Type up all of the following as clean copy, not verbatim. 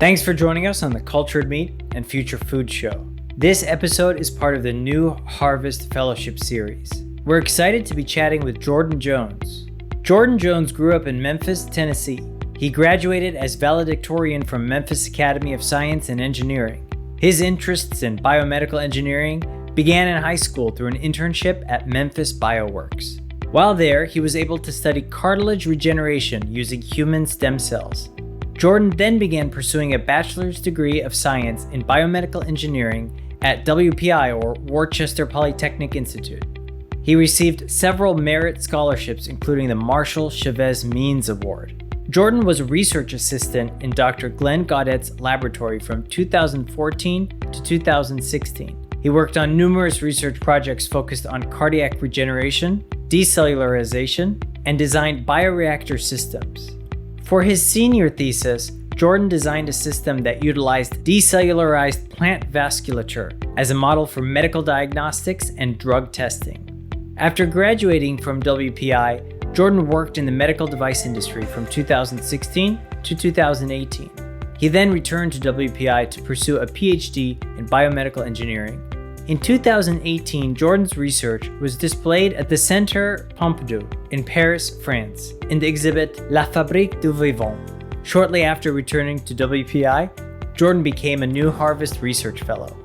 Thanks for joining us on the Cultured Meat and Future Food Show. This episode is part of the New Harvest Fellowship Series. We're excited to be chatting with Jordan Jones. Jordan Jones grew up in Memphis, Tennessee. He graduated as valedictorian from Memphis Academy of Science and Engineering. His interests in biomedical engineering began in high school through an internship at Memphis Bioworks. While there, he was able to study cartilage regeneration using human stem cells. Jordan then began pursuing a bachelor's degree of science in biomedical engineering at WPI, or Worcester Polytechnic Institute. He received several merit scholarships, including the Marshall Chavez Means Award. Jordan was a research assistant in Dr. Glenn Gaudette's laboratory from 2014 to 2016. He worked on numerous research projects focused on cardiac regeneration, decellularization, and designed bioreactor systems. For his senior thesis, Jordan designed a system that utilized decellularized plant vasculature as a model for medical diagnostics and drug testing. After graduating from WPI, Jordan worked in the medical device industry from 2016 to 2018. He then returned to WPI to pursue a PhD in biomedical engineering. In 2018, Jordan's research was displayed at the Centre Pompidou in Paris, France, in the exhibit La Fabrique du Vivant. Shortly after returning to WPI, Jordan became a New Harvest Research Fellow.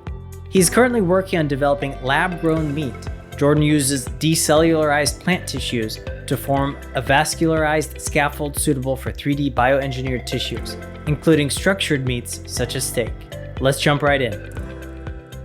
He's currently working on developing lab-grown meat. Jordan uses decellularized plant tissues to form a vascularized scaffold suitable for 3D bioengineered tissues, including structured meats such as steak. Let's jump right in.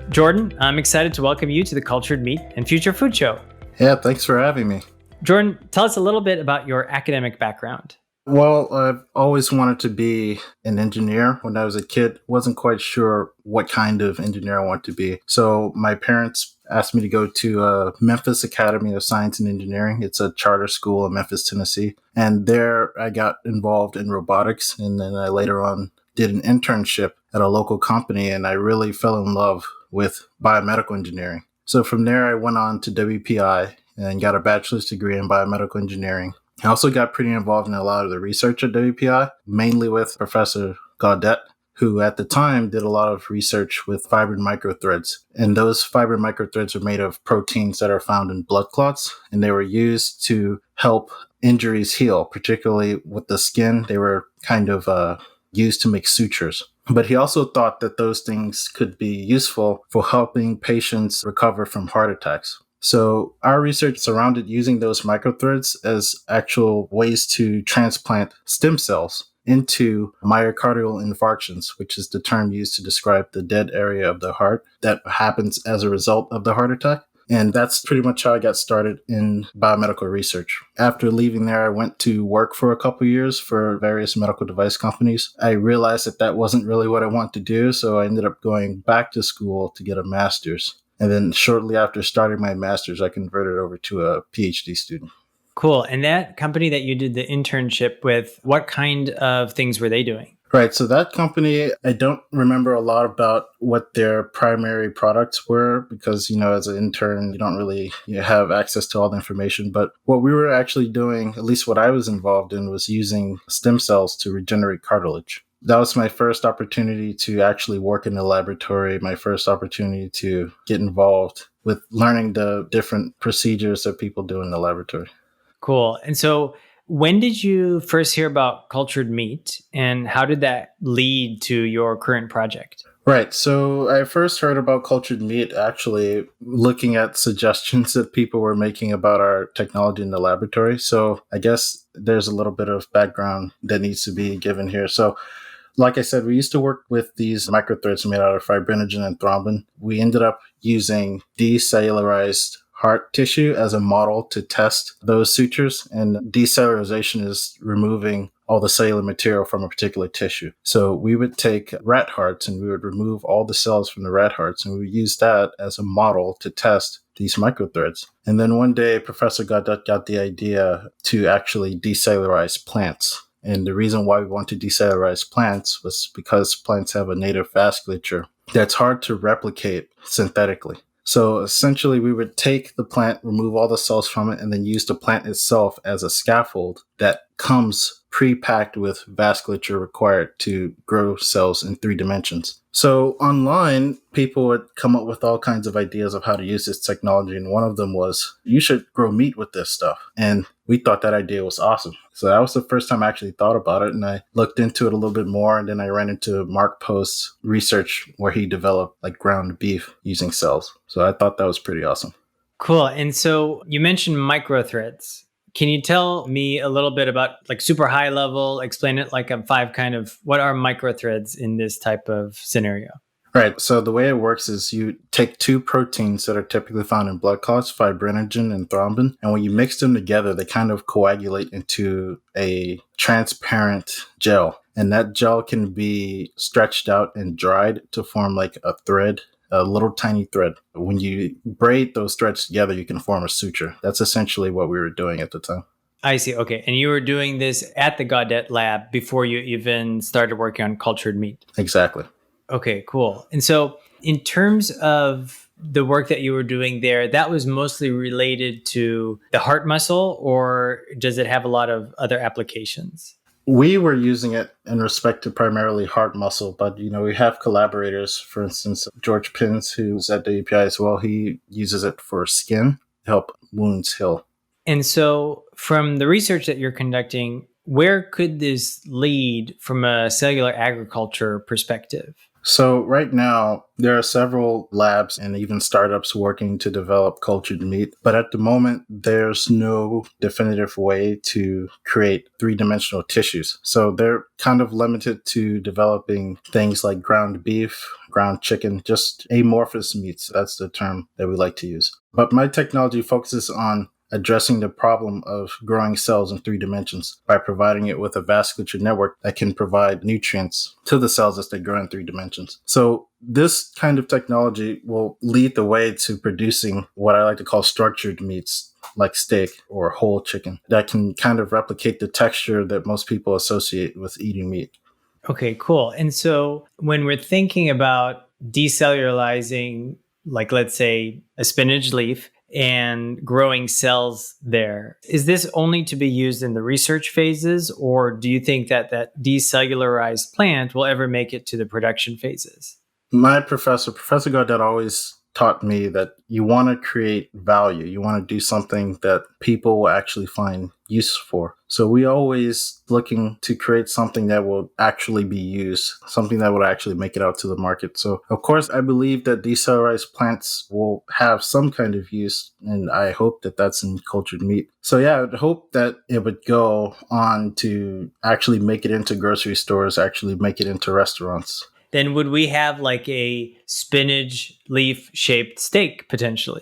Jordan, I'm excited to welcome you to the Cultured Meat and Future Food Show. Yeah, thanks for having me. Jordan, tell us a little bit about your academic background. Well, I've always wanted to be an engineer. When I was a kid, wasn't quite sure what kind of engineer I wanted to be. So my parents asked me to go to Memphis Academy of Science and Engineering. It's a charter school in Memphis, Tennessee. And there I got involved in robotics. And then I later on did an internship at a local company. And I really fell in love with biomedical engineering. So from there, I went on to WPI and got a bachelor's degree in biomedical engineering. I also got pretty involved in a lot of the research at WPI, mainly with Professor Gaudette, who at the time did a lot of research with fibrin microthreads. And those fibrin microthreads are made of proteins that are found in blood clots, and they were used to help injuries heal, particularly with the skin. They were kind of used to make sutures. But he also thought that those things could be useful for helping patients recover from heart attacks. So our research surrounded using those microthreads as actual ways to transplant stem cells into myocardial infarctions, which is the term used to describe the dead area of the heart that happens as a result of the heart attack. And that's pretty much how I got started in biomedical research. After leaving there, I went to work for a couple of years for various medical device companies. I realized that that wasn't really what I wanted to do, so I ended up going back to school to get a master's. And then shortly after starting my master's, I converted over to a PhD student. Cool. And that company that you did the internship with, what kind of things were they doing? Right. So that company, I don't remember a lot about what their primary products were because, as an intern, you don't really have access to all the information. But what we were actually doing, at least what I was involved in, was using stem cells to regenerate cartilage. That was my first opportunity to actually work in the laboratory, my first opportunity to get involved with learning the different procedures that people do in the laboratory. Cool. And so when did you first hear about cultured meat, and how did that lead to your current project? Right. So I first heard about cultured meat actually looking at suggestions that people were making about our technology in the laboratory. So I guess there's a little bit of background that needs to be given here. So like I said, we used to work with these microthreads made out of fibrinogen and thrombin. We ended up using decellularized heart tissue as a model to test those sutures. And decellularization is removing all the cellular material from a particular tissue. So we would take rat hearts and we would remove all the cells from the rat hearts, and we would use that as a model to test these microthreads. And then one day, Professor Gaudette got the idea to actually decellularize plants. And the reason why we want to decellularize plants was because plants have a native vasculature that's hard to replicate synthetically. So essentially, we would take the plant, remove all the cells from it, and then use the plant itself as a scaffold that comes pre-packed with vasculature required to grow cells in 3 dimensions. So online, people would come up with all kinds of ideas of how to use this technology. And one of them was, you should grow meat with this stuff. And we thought that idea was awesome. So that was the first time I actually thought about it. And I looked into it a little bit more. And then I ran into Mark Post's research where he developed like ground beef using cells. So I thought that was pretty awesome. Cool. And so you mentioned microthreads. Can you tell me a little bit about like super high level, explain it like a 5 kind of, what are microthreads in this type of scenario? Right. So the way it works is you take 2 proteins that are typically found in blood clots, fibrinogen and thrombin, and when you mix them together, they kind of coagulate into a transparent gel. And that gel can be stretched out and dried to form like a thread, a little tiny thread. When you braid those threads together, you can form a suture. That's essentially what we were doing at the time. I see. Okay. And you were doing this at the Gaudette Lab before you even started working on cultured meat. Exactly. Okay, cool. And so in terms of the work that you were doing there, that was mostly related to the heart muscle, or does it have a lot of other applications? We were using it in respect to primarily heart muscle, but we have collaborators. For instance, George Pins, who's at WPI as well, he uses it for skin to help wounds heal. And so from the research that you're conducting, where could this lead from a cellular agriculture perspective? So right now, there are several labs and even startups working to develop cultured meat. But at the moment, there's no definitive way to create 3-dimensional tissues. So they're kind of limited to developing things like ground beef, ground chicken, just amorphous meats. That's the term that we like to use. But my technology focuses on addressing the problem of growing cells in 3 dimensions by providing it with a vasculature network that can provide nutrients to the cells as they grow in 3 dimensions. So this kind of technology will lead the way to producing what I like to call structured meats, like steak or whole chicken, that can kind of replicate the texture that most people associate with eating meat. Okay, cool. And so when we're thinking about decellularizing, like let's say a spinach leaf, and growing cells there, is this only to be used in the research phases, or do you think that that decellularized plant will ever make it to the production phases? My Professor Gaudette, always taught me that you want to create value. You want to do something that people will actually find use for. So we always looking to create something that will actually be used, something that will actually make it out to the market. So of course, I believe that decellularized plants will have some kind of use, and I hope that that's in cultured meat. So yeah, I would hope that it would go on to actually make it into grocery stores, actually make it into restaurants. Then would we have like a spinach leaf shaped steak potentially?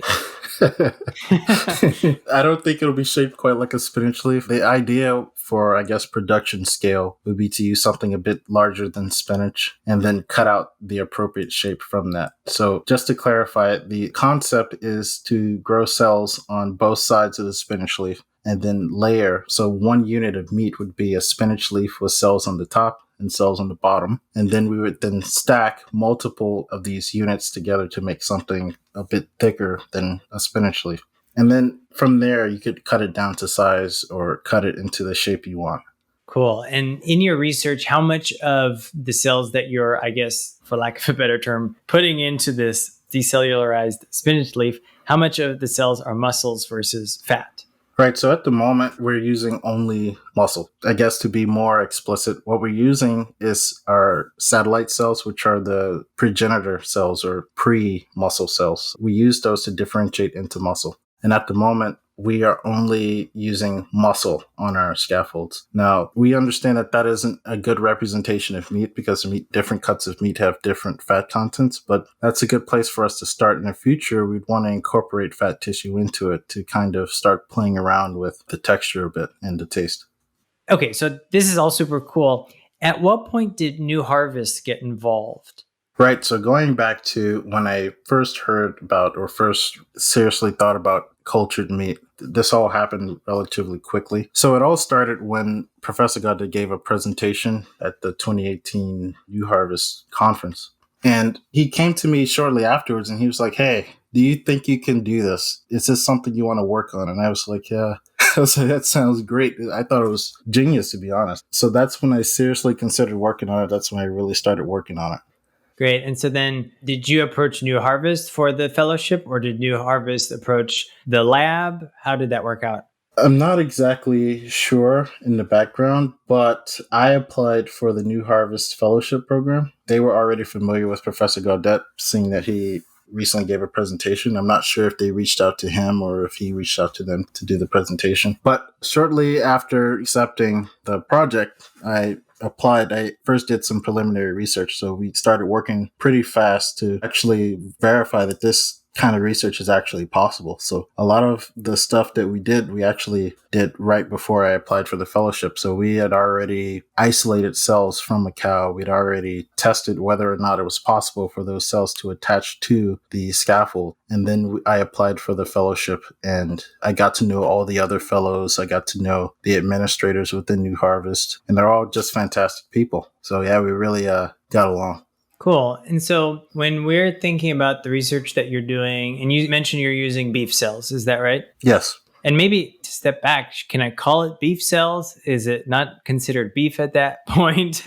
I don't think it'll be shaped quite like a spinach leaf. The idea for, I guess, production scale would be to use something a bit larger than spinach and then cut out the appropriate shape from that. So just to clarify, the concept is to grow cells on both sides of the spinach leaf and then layer. So 1 unit of meat would be a spinach leaf with cells on the top and cells on the bottom. And then we would then stack multiple of these units together to make something a bit thicker than a spinach leaf. And then from there, you could cut it down to size or cut it into the shape you want. Cool. And in your research, how much of the cells that you're, I guess, for lack of a better term, putting into this decellularized spinach leaf, how much of the cells are muscles versus fat? Right. So at the moment, we're using only muscle. I guess to be more explicit, what we're using is our satellite cells, which are the progenitor cells or pre-muscle cells. We use those to differentiate into muscle. And at the moment, we are only using muscle on our scaffolds. Now, we understand that that isn't a good representation of meat because different cuts of meat have different fat contents, but that's a good place for us to start. In the future, we'd want to incorporate fat tissue into it to kind of start playing around with the texture a bit and the taste. Okay, so this is all super cool. At what point did New Harvest get involved? Right. So going back to when I first heard about or first seriously thought about cultured meat, this all happened relatively quickly. So it all started when Professor Gaudette gave a presentation at the 2018 New Harvest conference. And he came to me shortly afterwards and he was like, "Hey, do you think you can do this? Is this something you want to work on?" And I was like, "Yeah, was like, that sounds great. I thought it was genius, to be honest. So that's when I seriously considered working on it. That's when I really started working on it. Great. And so then did you approach New Harvest for the fellowship, or did New Harvest approach the lab? How did that work out? I'm not exactly sure in the background, but I applied for the New Harvest Fellowship Program. They were already familiar with Professor Gaudette, seeing that he recently gave a presentation. I'm not sure if they reached out to him or if he reached out to them to do the presentation. But shortly after accepting the project, I applied. I first did some preliminary research. So we started working pretty fast to actually verify that this kind of research is actually possible. So a lot of the stuff that we actually did right before I applied for the fellowship. So we had already isolated cells from a cow. We'd already tested whether or not it was possible for those cells to attach to the scaffold. And then I applied for the fellowship, and I got to know all the other fellows. I got to know the administrators within New Harvest, and they're all just fantastic people. So yeah, we really got along. Cool. And so when we're thinking about the research that you're doing, and you mentioned you're using beef cells, is that right? Yes. And maybe to step back, can I call it beef cells? Is it not considered beef at that point?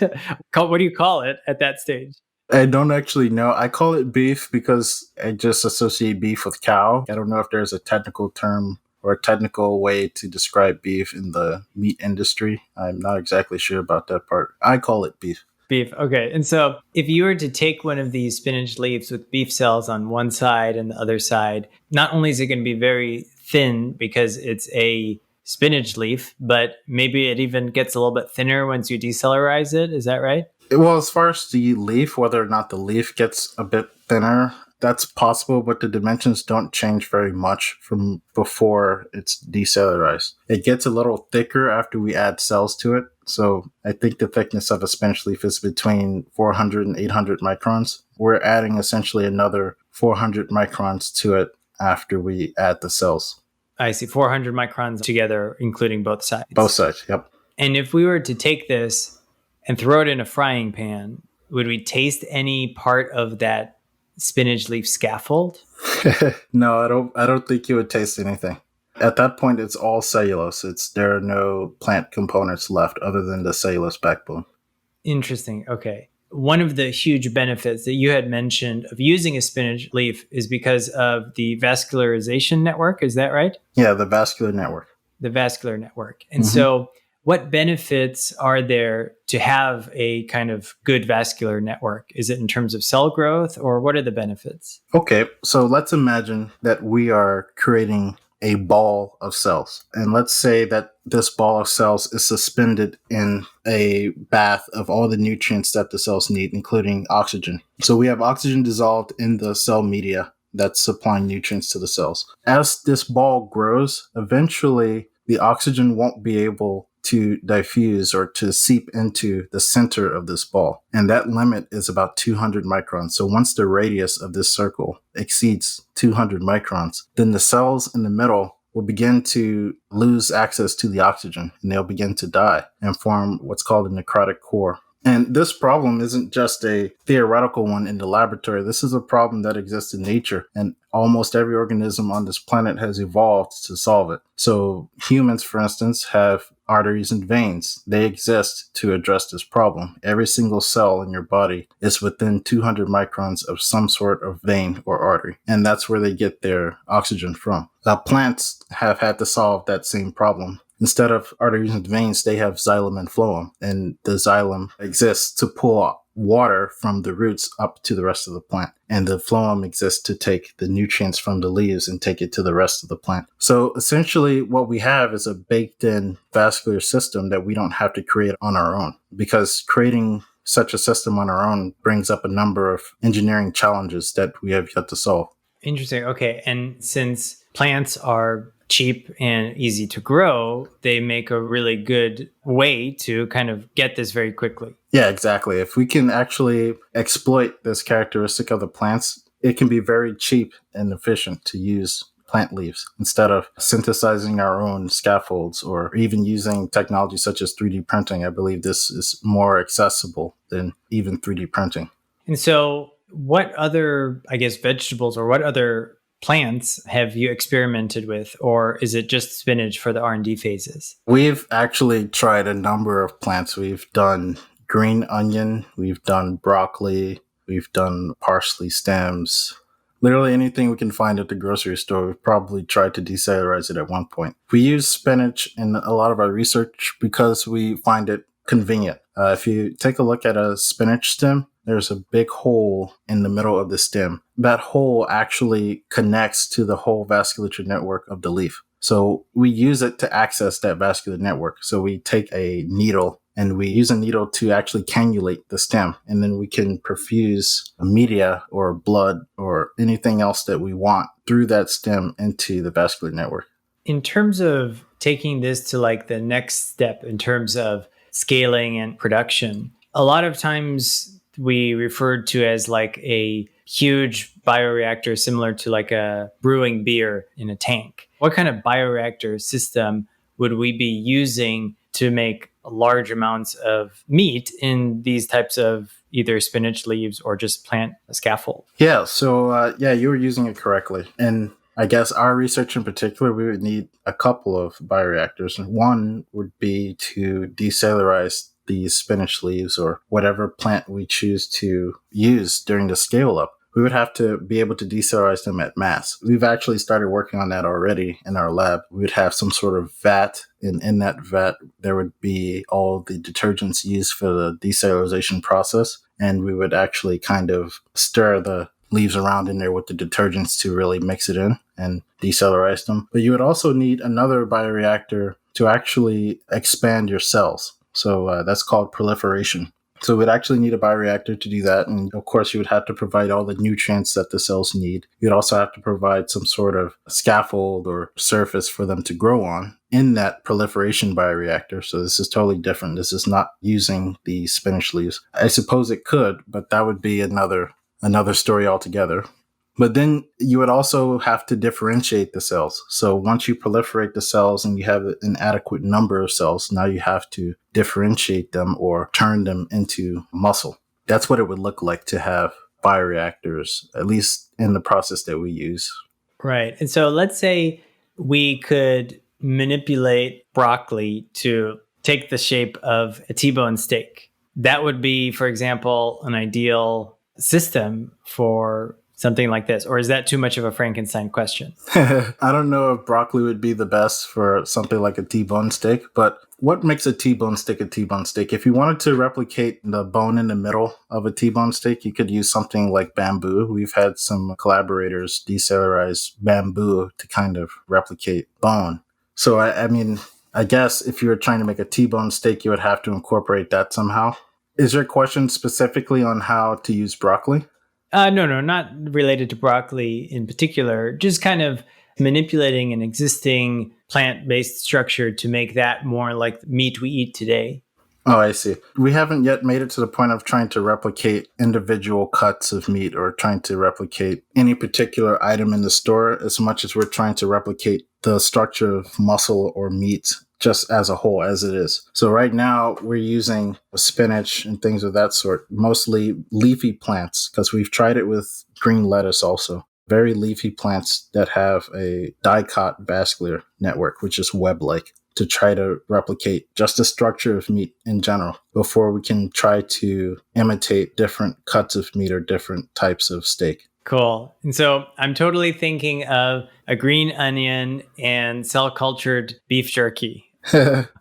What do you call it at that stage? I don't actually know. I call it beef because I just associate beef with cow. I don't know if there's a technical term or a technical way to describe beef in the meat industry. I'm not exactly sure about that part. I call it beef. Beef. Okay. And so if you were to take one of these spinach leaves with beef cells on one side and the other side, not only is it going to be very thin because it's a spinach leaf, but maybe it even gets a little bit thinner once you decellularize it. Is that right? Well, as far as the leaf, whether or not the leaf gets a bit thinner, that's possible, but the dimensions don't change very much from before it's decellularized. It gets a little thicker after we add cells to it. So I think the thickness of a spinach leaf is between 400 and 800 microns. We're adding essentially another 400 microns to it after we add the cells. I see. 400 microns together, including both sides. Both sides, yep. And if we were to take this and throw it in a frying pan, would we taste any part of that spinach leaf scaffold? No, I don't think you would taste anything. At that point, it's all cellulose. There are no plant components left other than the cellulose backbone. Interesting. Okay. One of the huge benefits that you had mentioned of using a spinach leaf is because of the vascularization network. Is that right? Yeah, the vascular network. The vascular network. And so what benefits are there to have a kind of good vascular network? Is it in terms of cell growth, or what are the benefits? Okay, so let's imagine that we are creating a ball of cells. And let's say that this ball of cells is suspended in a bath of all the nutrients that the cells need, including oxygen. So we have oxygen dissolved in the cell media that's supplying nutrients to the cells. As this ball grows, eventually the oxygen won't be able to diffuse or to seep into the center of this ball. And that limit is about 200 microns. So once the radius of this circle exceeds 200 microns, then the cells in the middle will begin to lose access to the oxygen, and they'll begin to die and form what's called a necrotic core. And this problem isn't just a theoretical one in the laboratory. This is a problem that exists in nature, and almost every organism on this planet has evolved to solve it. So humans, for instance, have arteries and veins. They exist to address this problem. Every single cell in your body is within 200 microns of some sort of vein or artery, and that's where they get their oxygen from. Now, plants have had to solve that same problem. Instead of arteries and veins, they have xylem and phloem, and the xylem exists to pull water from the roots up to the rest of the plant, and the phloem exists to take the nutrients from the leaves and take it to the rest of the plant. So essentially what we have is a baked-in vascular system that we don't have to create on our own, because creating such a system on our own brings up a number of engineering challenges that we have yet to solve. Interesting. Okay. And since plants are cheap and easy to grow, they make a really good way to kind of get this very quickly. Yeah, exactly. If we can actually exploit this characteristic of the plants, it can be very cheap and efficient to use plant leaves instead of synthesizing our own scaffolds or even using technology such as 3D printing. I believe this is more accessible than even 3D printing. And so what other, I guess, vegetables or what other plants have you experimented with, or is it just spinach for the R&D phases? We've actually tried a number of plants. We've done green onion, we've done broccoli, we've done parsley stems. Literally anything we can find at the grocery store, we've probably tried to decellularize it at one point. We use spinach in a lot of our research because we find it convenient. If you take a look at a spinach stem, there's a big hole in the middle of the stem. That hole actually connects to the whole vasculature network of the leaf. So we use it to access that vascular network. So we take a needle and we use a needle to actually cannulate the stem. And then we can perfuse media or blood or anything else that we want through that stem into the vascular network. In terms of taking this to like the next step in terms of scaling and production, a lot of times we referred to as like a huge bioreactor similar to like a brewing beer in a tank. What kind of bioreactor system would we be using to make large amounts of meat in these types of either spinach leaves or just plant scaffold? Yeah, so you were using it correctly. And I guess our research in particular, we would need a couple of bioreactors. One would be to decellularize these spinach leaves or whatever plant we choose to use during the scale up. We would have to be able to decellularize them at mass. We've actually started working on that already in our lab. We would have some sort of vat, and in that vat, there would be all the detergents used for the decellularization process. And we would actually kind of stir the leaves around in there with the detergents to really mix it in and decellularize them. But you would also need another bioreactor to actually expand your cells. So that's called proliferation. So we'd actually need a bioreactor to do that. And of course, you would have to provide all the nutrients that the cells need. You'd also have to provide some sort of scaffold or surface for them to grow on in that proliferation bioreactor. So this is totally different. This is not using the spinach leaves. I suppose it could, but that would be another story altogether. But then you would also have to differentiate the cells. So once you proliferate the cells and you have an adequate number of cells, now you have to differentiate them or turn them into muscle. That's what it would look like to have bioreactors, at least in the process that we use. Right. And so let's say we could manipulate broccoli to take the shape of a Tbone steak. That would be, for example, an ideal system for something like this? Or is that too much of a Frankenstein question? I don't know if broccoli would be the best for something like a T-bone steak, but what makes a T-bone steak a T-bone steak? If you wanted to replicate the bone in the middle of a T-bone steak, you could use something like bamboo. We've had some collaborators decellularize bamboo to kind of replicate bone. So, I guess if you were trying to make a T-bone steak, you would have to incorporate that somehow. Is your question specifically on how to use broccoli? No, not related to broccoli in particular, just kind of manipulating an existing plant-based structure to make that more like meat we eat today. Oh, I see. We haven't yet made it to the point of trying to replicate individual cuts of meat or trying to replicate any particular item in the store as much as we're trying to replicate the structure of muscle or meat just as a whole, as it is. So right now we're using spinach and things of that sort, mostly leafy plants, because we've tried it with green lettuce also. Very leafy plants that have a dicot vascular network, which is web-like, to try to replicate just the structure of meat in general before we can try to imitate different cuts of meat or different types of steak. Cool. And so I'm totally thinking of a green onion and cell-cultured beef jerky.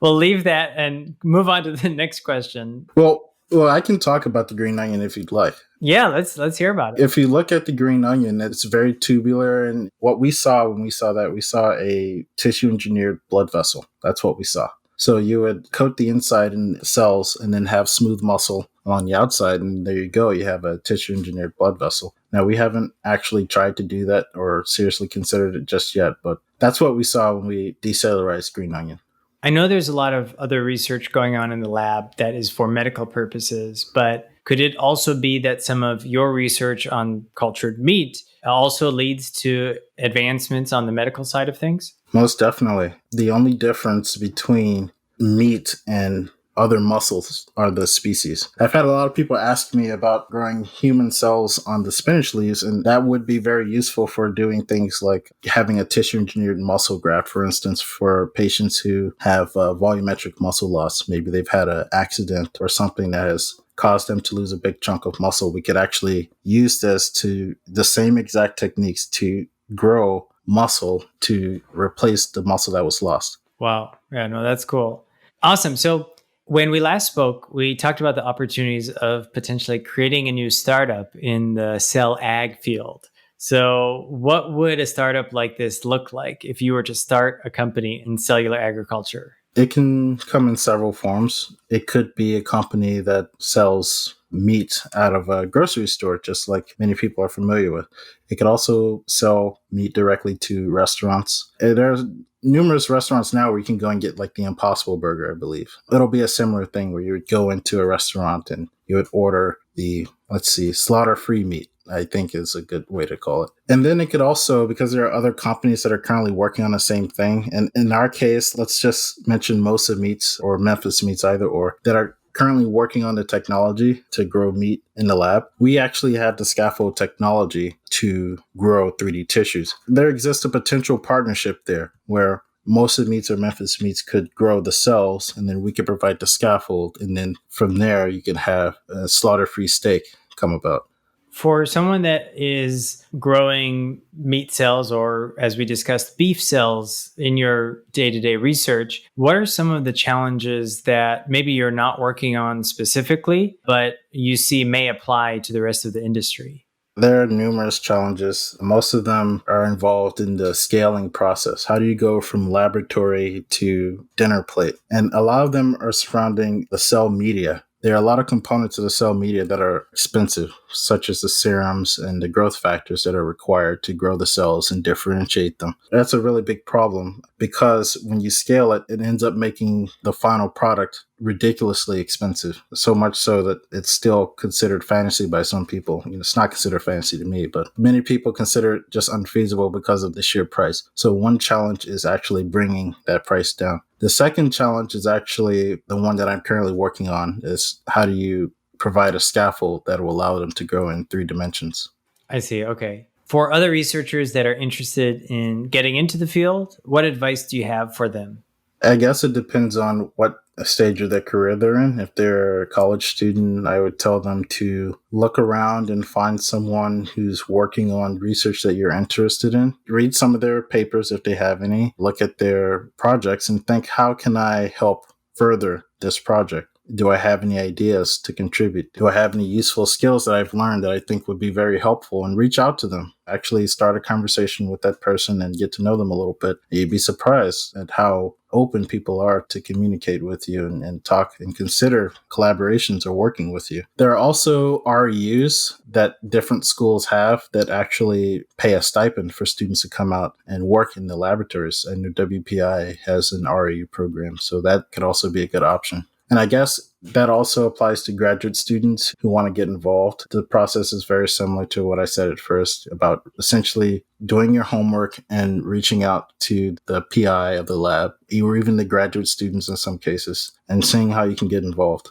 We'll leave that and move on to the next question. Well, I can talk about the green onion if you'd like. Yeah, let's hear about it. If you look at the green onion, it's very tubular. And what we saw when we saw that, we saw a tissue engineered blood vessel. That's what we saw. So you would coat the inside in cells and then have smooth muscle on the outside. And there you go. You have a tissue engineered blood vessel. Now, we haven't actually tried to do that or seriously considered it just yet, but that's what we saw when we decellularized green onion. I know there's a lot of other research going on in the lab that is for medical purposes, but could it also be that some of your research on cultured meat also leads to advancements on the medical side of things? Most definitely. The only difference between meat and other muscles are the species. I've had a lot of people ask me about growing human cells on the spinach leaves, and that would be very useful for doing things like having a tissue engineered muscle graft, for instance, for patients who have volumetric muscle loss. Maybe they've had an accident or something that has caused them to lose a big chunk of muscle. We could actually use the same exact techniques to grow muscle to replace the muscle that was lost. Wow. Yeah, no, that's cool. Awesome. So when we last spoke, we talked about the opportunities of potentially creating a new startup in the cell ag field. So what would a startup like this look like if you were to start a company in cellular agriculture? It can come in several forms. It could be a company that sells meat out of a grocery store, just like many people are familiar with. It could also sell meat directly to restaurants. There's numerous restaurants now where you can go and get like the Impossible Burger, I believe. It'll be a similar thing where you would go into a restaurant and you would order the, slaughter-free meat, I think is a good way to call it. And then it could also, because there are other companies that are currently working on the same thing. And in our case, let's just mention Mosa Meats or Memphis Meats, either or, that are currently working on the technology to grow meat in the lab. We actually have the scaffold technology to grow 3D tissues. There exists a potential partnership there where Mosa Meats or Memphis Meats could grow the cells, and then we could provide the scaffold. And then from there, you could have a slaughter-free steak come about. For someone that is growing meat cells or, as we discussed, beef cells in your day-to-day research, what are some of the challenges that maybe you're not working on specifically, but you see may apply to the rest of the industry? There are numerous challenges. Most of them are involved in the scaling process. How do you go from laboratory to dinner plate? And a lot of them are surrounding the cell media. There are a lot of components of the cell media that are expensive, such as the serums and the growth factors that are required to grow the cells and differentiate them. That's a really big problem because when you scale it, it ends up making the final product ridiculously expensive, so much so that it's still considered fantasy by some people. It's not considered fantasy to me, but many people consider it just unfeasible because of the sheer price. So one challenge is actually bringing that price down. The second challenge is actually the one that I'm currently working on, is how do you provide a scaffold that will allow them to grow in 3 dimensions. I see. Okay. For other researchers that are interested in getting into the field, what advice do you have for them? I guess it depends on what stage of their career they're in. If they're a college student, I would tell them to look around and find someone who's working on research that you're interested in. Read some of their papers if they have any. Look at their projects and think, how can I help further this project? Do I have any ideas to contribute? Do I have any useful skills that I've learned that I think would be very helpful? And reach out to them. Actually start a conversation with that person and get to know them a little bit. You'd be surprised at how open people are to communicate with you and talk and consider collaborations or working with you. There are also REUs that different schools have that actually pay a stipend for students to come out and work in the laboratories. I know WPI has an REU program, so that could also be a good option. And I guess that also applies to graduate students who want to get involved. The process is very similar to what I said at first about essentially doing your homework and reaching out to the PI of the lab, or even the graduate students in some cases, and seeing how you can get involved.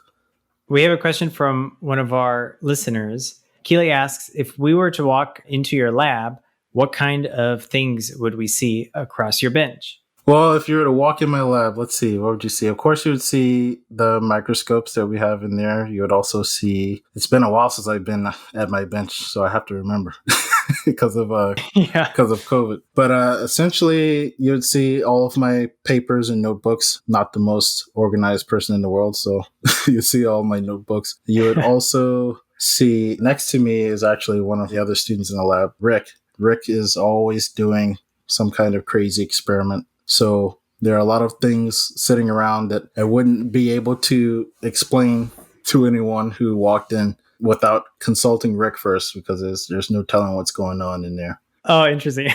We have a question from one of our listeners. Keely asks, if we were to walk into your lab, what kind of things would we see across your bench? Well, if you were to walk in my lab, let's see, what would you see? Of course, you would see the microscopes that we have in there. You would also see, it's been a while since I've been at my bench, so I have to remember because of COVID. But essentially, you would see all of my papers and notebooks. Not the most organized person in the world, so you see all my notebooks. You would also see, next to me is actually one of the other students in the lab, Rick. Rick is always doing some kind of crazy experiment. So there are a lot of things sitting around that I wouldn't be able to explain to anyone who walked in without consulting Rick first, because there's no telling what's going on in there. Oh, interesting.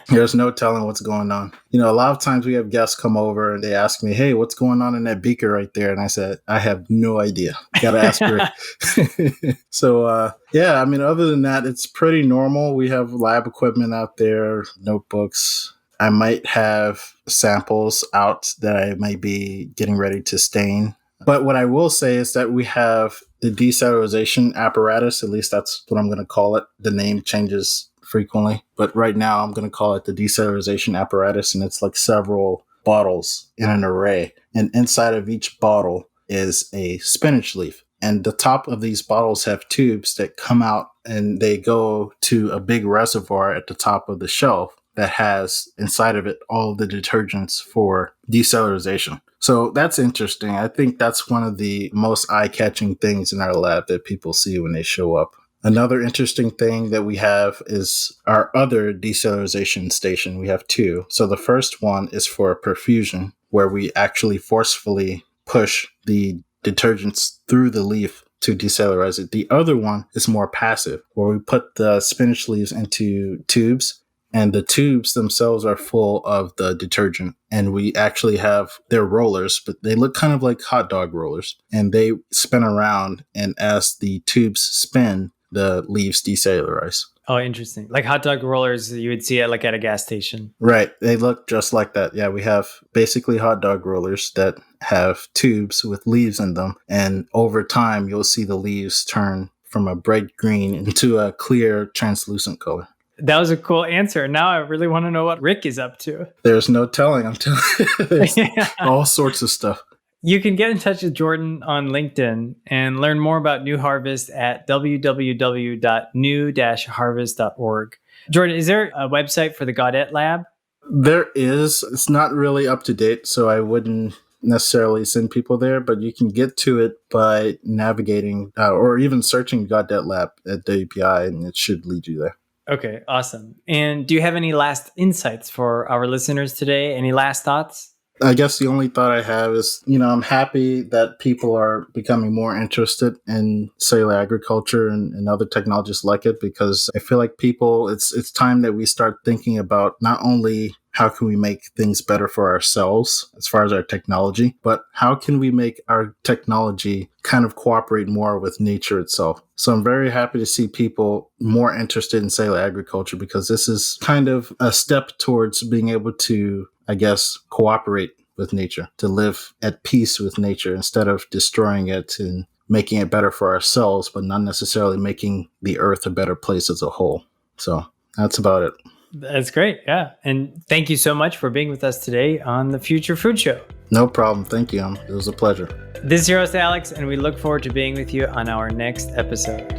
There's no telling what's going on. A lot of times we have guests come over and they ask me, hey, what's going on in that beaker right there? And I said, I have no idea. Got to ask Rick. So, other than that, it's pretty normal. We have lab equipment out there, notebooks. I might have samples out that I might be getting ready to stain. But what I will say is that we have the decellularization apparatus, at least that's what I'm going to call it. The name changes frequently, but right now I'm going to call it the decellularization apparatus, and it's like several bottles in an array. And inside of each bottle is a spinach leaf. And the top of these bottles have tubes that come out and they go to a big reservoir at the top of the shelf that has inside of it all of the detergents for decellularization. So that's interesting. I think that's one of the most eye-catching things in our lab that people see when they show up. Another interesting thing that we have is our other decellularization station. We have two. So the first one is for perfusion, where we actually forcefully push the detergents through the leaf to decellularize it. The other one is more passive, where we put the spinach leaves into tubes, and the tubes themselves are full of the detergent. And we actually have their rollers, but they look kind of like hot dog rollers, and they spin around. And as the tubes spin, the leaves decellularize. Oh, interesting. Like hot dog rollers you would see at a gas station. Right. They look just like that. Yeah, we have basically hot dog rollers that have tubes with leaves in them. And over time, you'll see the leaves turn from a bright green into a clear, translucent color. That was a cool answer. Now I really want to know what Rick is up to. There's no telling. I'm telling you. There's all sorts of stuff. You can get in touch with Jordan on LinkedIn and learn more about New Harvest at www.new-harvest.org. Jordan, is there a website for the Gaudette Lab? There is. It's not really up to date, so I wouldn't necessarily send people there, but you can get to it by navigating or even searching Gaudette Lab at WPI, and it should lead you there. Okay, awesome. And do you have any last insights for our listeners today? Any last thoughts? I guess the only thought I have is, I'm happy that people are becoming more interested in cellular agriculture and other technologies like it, because I feel like it's time that we start thinking about not only how can we make things better for ourselves as far as our technology, but how can we make our technology kind of cooperate more with nature itself. So I'm very happy to see people more interested in cellular agriculture, because this is kind of a step towards being able to, I guess, cooperate with nature, to live at peace with nature instead of destroying it and making it better for ourselves, but not necessarily making the earth a better place as a whole. So that's about it. That's great. Yeah. And thank you so much for being with us today on the Future Food Show. No problem. Thank you. It was a pleasure. This is your host, Alex, and we look forward to being with you on our next episode.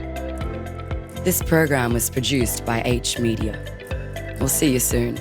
This program was produced by H Media. We'll see you soon.